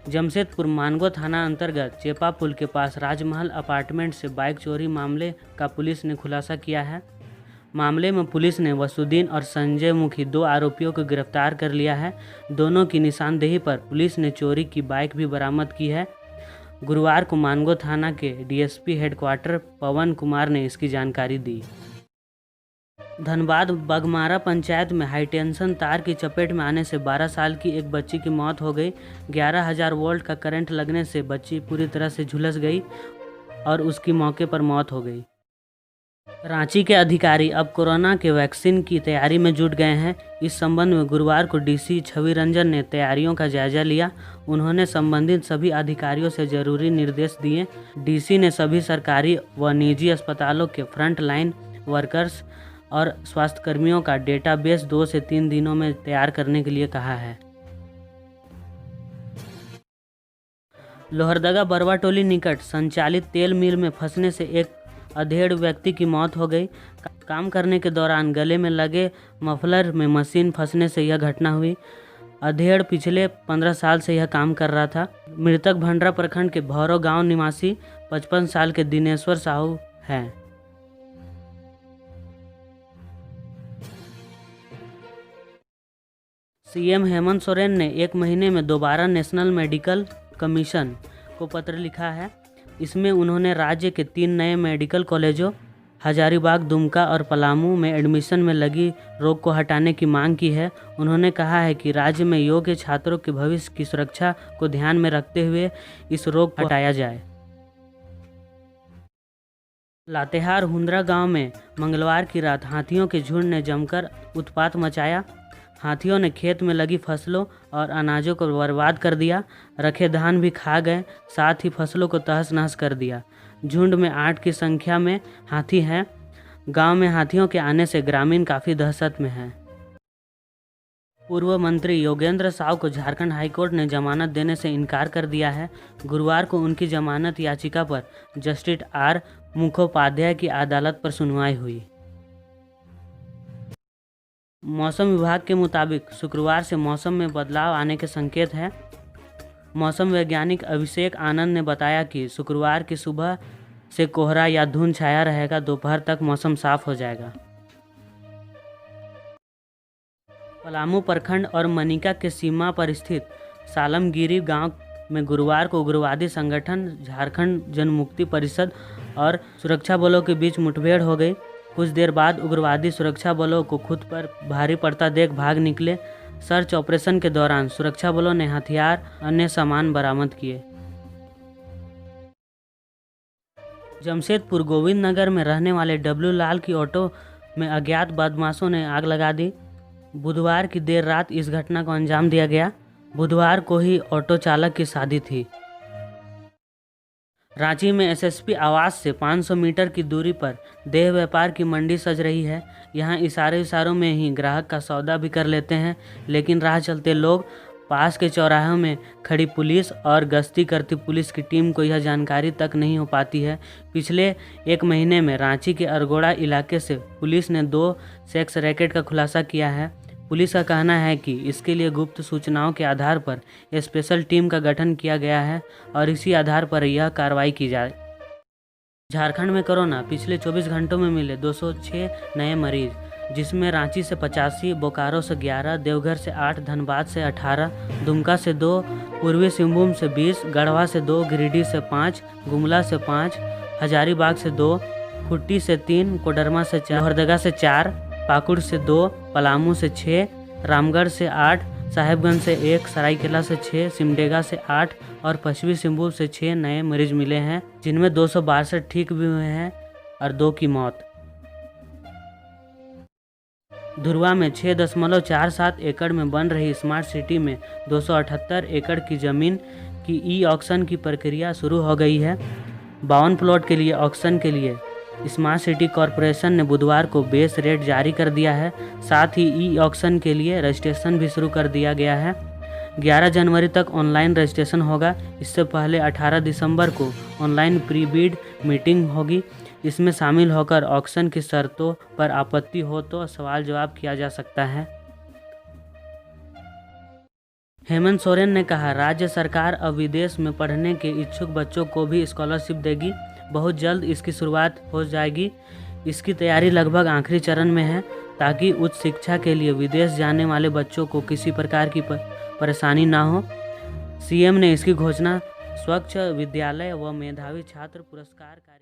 जमशेदपुर मानगो थाना अंतर्गत चेपा पुल के पास राजमहल अपार्टमेंट से बाइक चोरी मामले का पुलिस ने खुलासा किया है। मामले में पुलिस ने वसुद्दीन और संजय मुखी 2 आरोपियों को गिरफ्तार कर लिया है। दोनों की निशानदेही पर पुलिस ने चोरी की बाइक भी बरामद की है। गुरुवार को मानगो थाना के डीएसपी हेडक्वार्टर पवन कुमार ने इसकी जानकारी दी। धनबाद बगमारा पंचायत में हाईटेंशन तार की चपेट में आने से 12 साल की एक बच्ची की मौत हो गई। 11,000 वोल्ट का करंट लगने से बच्ची पूरी तरह से झुलस गई और उसकी मौके पर मौत हो गई। रांची के अधिकारी अब कोरोना के वैक्सीन की तैयारी में जुट गए हैं। इस संबंध में गुरुवार को डीसी छवि रंजन ने तैयारियों का जायजा लिया। उन्होंने संबंधित सभी अधिकारियों से जरूरी निर्देश दिए। डीसी ने सभी सरकारी व निजी अस्पतालों के फ्रंट लाइन वर्कर्स और स्वास्थ्यकर्मियों का डेटाबेस 2 से 3 दिनों में तैयार करने के लिए कहा है। लोहरदगा बरवाटोली निकट संचालित तेल मिल में फंसने से एक अधेड़ व्यक्ति की मौत हो गई। काम करने के दौरान गले में लगे मफलर में मशीन फंसने से यह घटना हुई। अधेड़ पिछले 15 साल से यह काम कर रहा था। मृतक भंडरा प्रखंड के भौरो गांव निवासी 55 साल के दिनेश्वर साहू हैं। सीएम हेमंत सोरेन ने 1 महीने में दोबारा नेशनल मेडिकल कमीशन को पत्र लिखा है। इसमें उन्होंने राज्य के 3 नए मेडिकल कॉलेजों हजारीबाग, दुमका और पलामू में एडमिशन में लगी रोक को हटाने की मांग की है। उन्होंने कहा है कि राज्य में योग्य छात्रों के भविष्य की सुरक्षा को ध्यान में रखते हुए इस रोक को हटाया जाए। लातेहार हुंदरा गांव में मंगलवार की रात हाथियों के झुंड ने जमकर उत्पात मचाया। हाथियों ने खेत में लगी फसलों और अनाजों को बर्बाद कर दिया। रखे धान भी खा गए, साथ ही फसलों को तहस नहस कर दिया। झुंड में 8 की संख्या में हाथी हैं। गांव में हाथियों के आने से ग्रामीण काफ़ी दहशत में हैं। पूर्व मंत्री योगेंद्र साव को झारखंड हाईकोर्ट ने जमानत देने से इनकार कर दिया है। गुरुवार को उनकी जमानत याचिका पर जस्टिस आर मुखोपाध्याय की अदालत पर सुनवाई हुई। मौसम विभाग के मुताबिक शुक्रवार से मौसम में बदलाव आने के संकेत हैं। मौसम वैज्ञानिक अभिषेक आनंद ने बताया कि शुक्रवार की सुबह से कोहरा या धुंध छाया रहेगा। दोपहर तक मौसम साफ हो जाएगा। पलामू प्रखंड और मनिका के सीमा पर स्थित सालमगिरी गांव में गुरुवार को उग्रवादी संगठन झारखंड जनमुक्ति परिषद और सुरक्षा बलों के बीच मुठभेड़ हो गई। कुछ देर बाद उग्रवादी सुरक्षा बलों को खुद पर भारी पड़ता देख भाग निकले। सर्च ऑपरेशन के दौरान सुरक्षा बलों ने हथियार अन्य सामान बरामद किए। जमशेदपुर गोविंद नगर में रहने वाले डब्लू लाल की ऑटो में अज्ञात बदमाशों ने आग लगा दी। बुधवार की देर रात इस घटना को अंजाम दिया गया। बुधवार को ही ऑटो चालक की शादी थी। रांची में एसएसपी आवास से 500 मीटर की दूरी पर देह व्यापार की मंडी सज रही है। यहाँ इशारों में ही ग्राहक का सौदा भी कर लेते हैं, लेकिन राह चलते लोग, पास के चौराहों में खड़ी पुलिस और गश्ती करती पुलिस की टीम को यह जानकारी तक नहीं हो पाती है। पिछले 1 महीने में रांची के अरगोड़ा इलाके से पुलिस ने 2 सेक्स रैकेट का खुलासा किया है। पुलिस का कहना है कि इसके लिए गुप्त सूचनाओं के आधार पर स्पेशल टीम का गठन किया गया है और इसी आधार पर यह कार्रवाई की जाए। झारखंड में कोरोना पिछले 24 घंटों में मिले 206 नए मरीज, जिसमें रांची से 85, बोकारो से 11, देवघर से 8, धनबाद से 18, दुमका से 2, पूर्वी सिंहभूम से 20, गढ़वा से 2, गिरिडीह से 5, गुमला से 5, हजारीबाग से 2, खुट्टी से 3, कोडरमा से 4, लोहरदगा से 4, पाकुड़ से 2, पलामू से 6, रामगढ़ से 8, साहेबगंज से 1, सरायकेला से 6, सिमडेगा से 8 और पश्चिमी सिंहभूम से 6 नए मरीज मिले हैं, जिनमें 262 ठीक भी हुए हैं और 2 की मौत। धुरवा में 6.47 एकड़ में बन रही स्मार्ट सिटी में 278 एकड़ की जमीन की ई ऑक्शन की प्रक्रिया शुरू हो गई है। 52 प्लॉट के लिए ऑक्शन के लिए स्मार्ट सिटी कॉरपोरेशन ने बुधवार को बेस रेट जारी कर दिया है। साथ ही ई ऑक्शन के लिए रजिस्ट्रेशन भी शुरू कर दिया गया है। 11 जनवरी तक ऑनलाइन रजिस्ट्रेशन होगा। इससे पहले 18 दिसंबर को ऑनलाइन प्री बिड मीटिंग होगी। इसमें शामिल होकर ऑक्शन की शर्तों पर आपत्ति हो तो सवाल जवाब किया जा सकता है। हेमंत सोरेन ने कहा, राज्य सरकार अब विदेश में पढ़ने के इच्छुक बच्चों को भी स्कॉलरशिप देगी। बहुत जल्द इसकी शुरुआत हो जाएगी। इसकी तैयारी लगभग आखिरी चरण में है ताकि उच्च शिक्षा के लिए विदेश जाने वाले बच्चों को किसी प्रकार की परेशानी ना हो। सीएम ने इसकी घोषणा स्वच्छ विद्यालय व मेधावी छात्र पुरस्कार कार्यक्रम